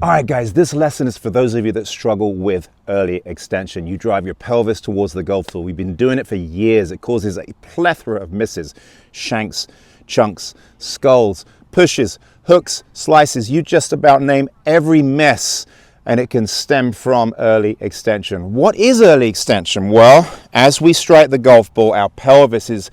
All right, guys, this lesson is for those of you that struggle with early extension. You drive your pelvis towards the golf ball. We've been doing it for years. It causes a plethora of misses, shanks, chunks, skulls, pushes, hooks, slices. You just about name every mess, and it can stem from early extension. What is early extension? Well, as we strike the golf ball, our pelvis is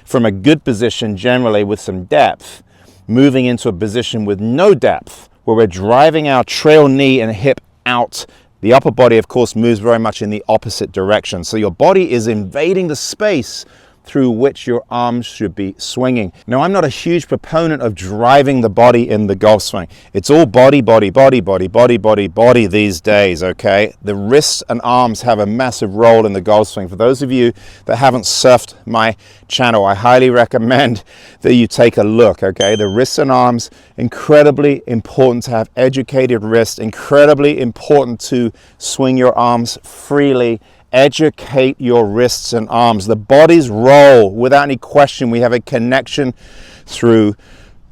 from a good position, generally with some depth, moving into a position with no depth, where we're driving our trail knee and hip out. The upper body, of course, moves very much in the opposite direction. So your body is invading the space through which your arms should be swinging. Now, I'm not a huge proponent of driving the body in the golf swing. It's all body, body, body, body, body, body, body these days, okay? The wrists and arms have a massive role in the golf swing. For those of you that haven't surfed my channel, I highly recommend that you take a look, okay? The wrists and arms, incredibly important to have educated wrists, incredibly important to swing your arms freely. Educate your wrists and arms. The body's role, without any question, we have a connection through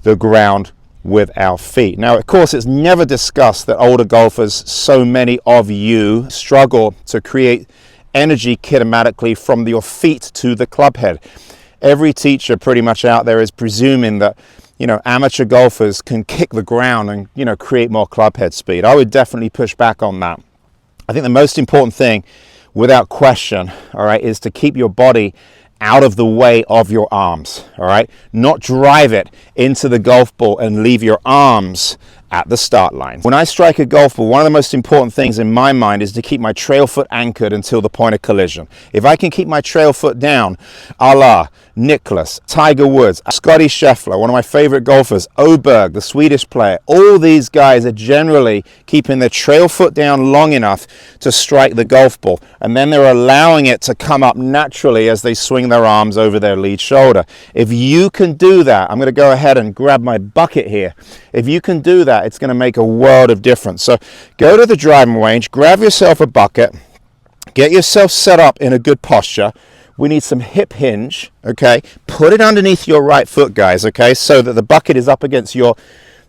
the ground with our feet. Now, of course, it's never discussed that older golfers, so many of you, struggle to create energy kinematically from your feet to the club head. Every teacher pretty much out there is presuming that, you know, amateur golfers can kick the ground and, you know, create more club head speed. I would definitely push back on that. I think the most important thing, without question, all right, is to keep your body out of the way of your arms, all right? Not drive it into the golf ball and leave your arms at the start line. When I strike a golf ball, one of the most important things in my mind is to keep my trail foot anchored until the point of collision. If I can keep my trail foot down, a la Nicklaus, Tiger Woods, Scotty Scheffler, one of my favorite golfers, Oberg, the Swedish player, all these guys are generally keeping their trail foot down long enough to strike the golf ball, and then they're allowing it to come up naturally as they swing their arms over their lead shoulder. If you can do that, I'm going to go ahead and grab my bucket here. If you can do that, it's going to make a world of difference. So go to the driving range, grab yourself a bucket, get yourself set up in a good posture. We need some hip hinge, okay? Put it underneath your right foot, guys, okay? So that the bucket is up against your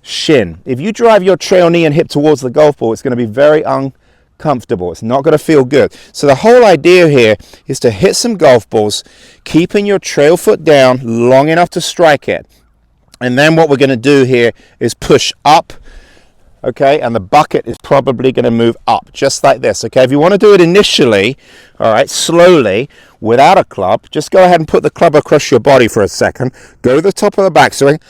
shin. If you drive your trail knee and hip towards the golf ball, it's going to be very uncomfortable. It's not going to feel good. So the whole idea here is to hit some golf balls, keeping your trail foot down long enough to strike it. And then what we're going to do here is push up, okay, and the bucket is probably going to move up just like this, okay? If you want to do it initially, all right, slowly, without a club, just go ahead and put the club across your body for a second. Go to the top of the backswing.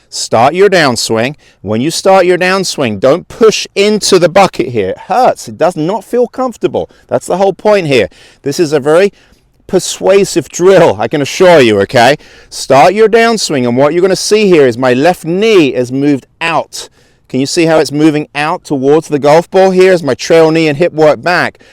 Start your downswing. When you start your downswing, don't push into the bucket here. It hurts. It does not feel comfortable. That's the whole point here. This is a very persuasive drill, I can assure you, okay? Start your downswing, and what you're going to see here is my left knee is moved out. Can you see how it's moving out towards the golf ball here as my trail knee and hip work back?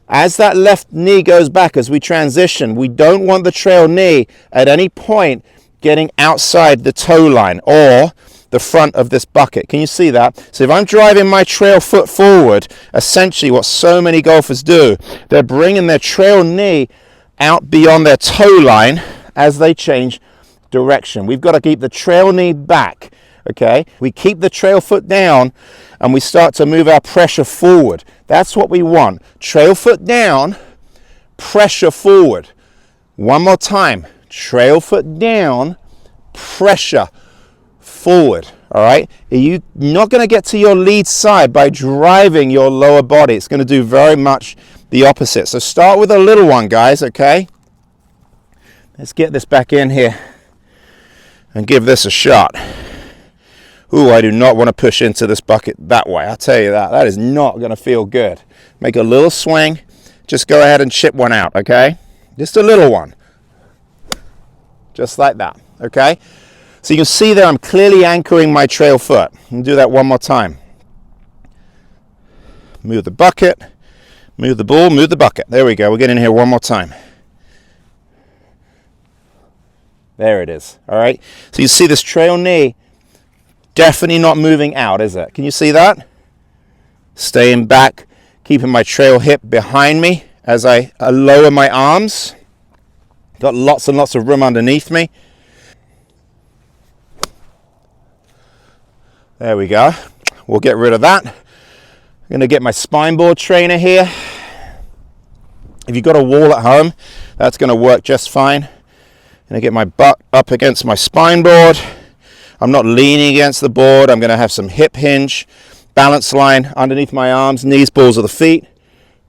As that left knee goes back, as we transition, we don't want the trail knee at any point getting outside the toe line or the front of this bucket. Can you see that? So if I'm driving my trail foot forward, essentially what so many golfers do, they're bringing their trail knee out beyond their toe line as they change direction. We've got to keep the trail knee back, okay? We keep the trail foot down and we start to move our pressure forward. That's what we want. Trail foot down, pressure forward. One more time. Trail foot down, pressure forward. All right? You're not going to get to your lead side by driving your lower body. It's going to do very much the opposite. So start with a little one, guys, okay? Let's get this back in here and give this a shot. Ooh, I do not want to push into this bucket that way. I'll tell you that. That is not going to feel good. Make a little swing. Just go ahead and chip one out, okay? Just a little one. Just like that, okay? So you can see there I'm clearly anchoring my trail foot. I'll do that one more time. Move the bucket. Move the ball, move the bucket. There we go. We'll get in here one more time. There it is. All right. So you see this trail knee definitely not moving out, is it? Can you see that? Staying back, keeping my trail hip behind me as I lower my arms. Got lots and lots of room underneath me. There we go. We'll get rid of that. I'm going to get my spine board trainer here. If you've got a wall at home, that's going to work just fine. I'm going to get my butt up against my spine board. I'm not leaning against the board. I'm going to have some hip hinge, balance line underneath my arms, knees, balls of the feet.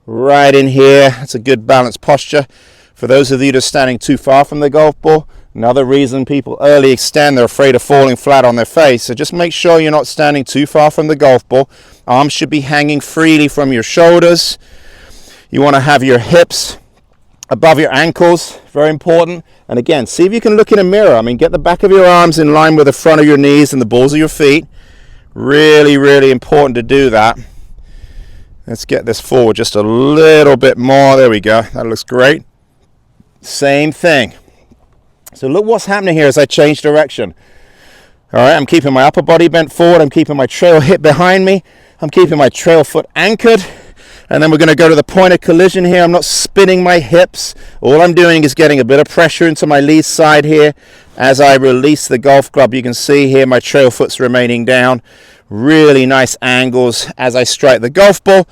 Right in here. That's a good balanced posture. For those of you that are standing too far from the golf ball, another reason people early extend, they're afraid of falling flat on their face. So just make sure you're not standing too far from the golf ball. Arms should be hanging freely from your shoulders. You want to have your hips above your ankles, very important. And again, see if you can look in a mirror. I mean, get the back of your arms in line with the front of your knees and the balls of your feet. Really, really important to do that. Let's get this forward just a little bit more. There we go. That looks great. Same thing. So look what's happening here as I change direction. All right, I'm keeping my upper body bent forward. I'm keeping my trail hip behind me. I'm keeping my trail foot anchored. And then we're going to go to the point of collision here. I'm not spinning my hips. All I'm doing is getting a bit of pressure into my lead side here. As I release the golf club, you can see here my trail foot's remaining down. Really nice angles as I strike the golf ball.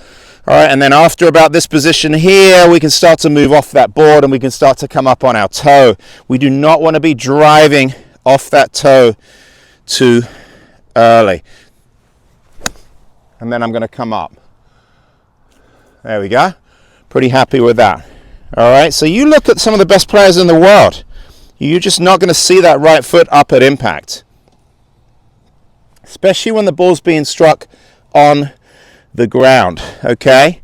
All right, and then after about this position here, we can start to move off that board and we can start to come up on our toe. We do not want to be driving off that toe too early. And then I'm going to come up. There we go. Pretty happy with that. All right, so you look at some of the best players in the world. You're just not going to see that right foot up at impact, especially when the ball's being struck on the ground. Okay,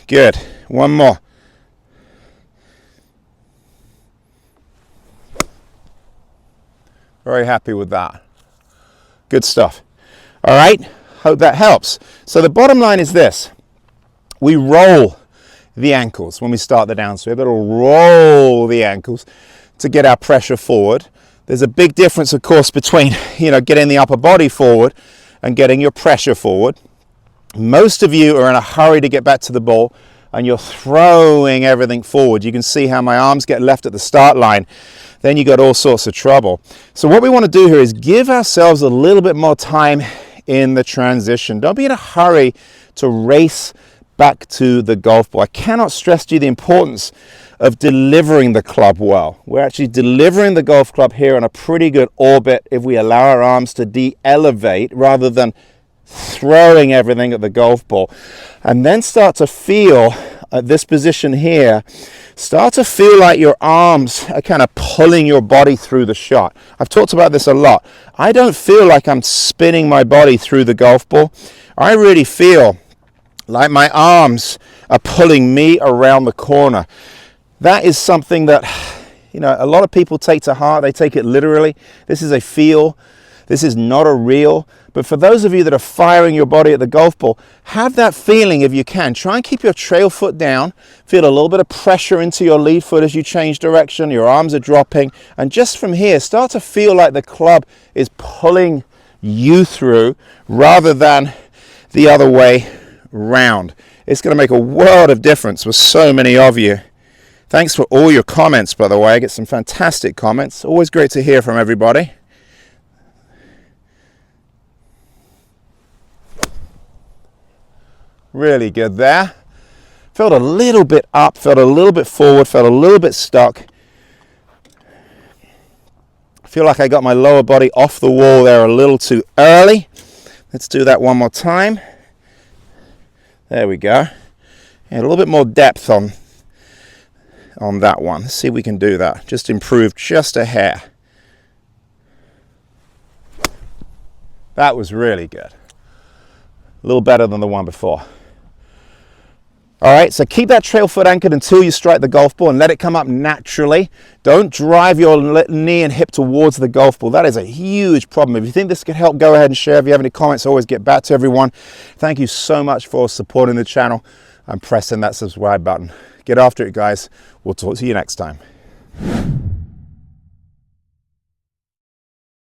good. One more. Very happy with that. Good stuff. All right, hope that helps. So the bottom line is this. We roll the ankles when we start the downswing. It'll roll the ankles to get our pressure forward. There's a big difference, of course, between getting the upper body forward and getting your pressure forward. Most of you are in a hurry to get back to the ball and you're throwing everything forward. You can see how my arms get left at the start line. Then you got all sorts of trouble. So what we want to do here is give ourselves a little bit more time in the transition. Don't be in a hurry to race back to the golf ball. I cannot stress to you the importance of delivering the club well. We're actually delivering the golf club here on a pretty good orbit if we allow our arms to de-elevate rather than throwing everything at the golf ball. And then start to feel at this position here, start to feel like your arms are kind of pulling your body through the shot. I've talked about this a lot. I don't feel like I'm spinning my body through the golf ball. I really feel like my arms are pulling me around the corner. That is something that, a lot of people take to heart. They take it literally. This is a feel. This is not a real. But for those of you that are firing your body at the golf ball, have that feeling if you can. Try and keep your trail foot down. Feel a little bit of pressure into your lead foot as you change direction. Your arms are dropping. And just from here, start to feel like the club is pulling you through rather than the other way round. It's going to make a world of difference with so many of you. Thanks for all your comments, by the way. I get some fantastic comments. Always great to hear from everybody. Really good there. Felt a little bit up, felt a little bit forward, felt a little bit stuck. I feel like I got my lower body off the wall there a little too early. Let's do that one more time. There we go. And a little bit more depth on that one. Let's see if we can do that. Just improve just a hair. That was really good. A little better than the one before. All right, so keep that trail foot anchored until you strike the golf ball and let it come up naturally. Don't drive your knee and hip towards the golf ball. That is a huge problem. If you think this could help, go ahead and share. If you have any comments, always get back to everyone. Thank you so much for supporting the channel and pressing that subscribe button. Get after it, guys. We'll talk to you next time.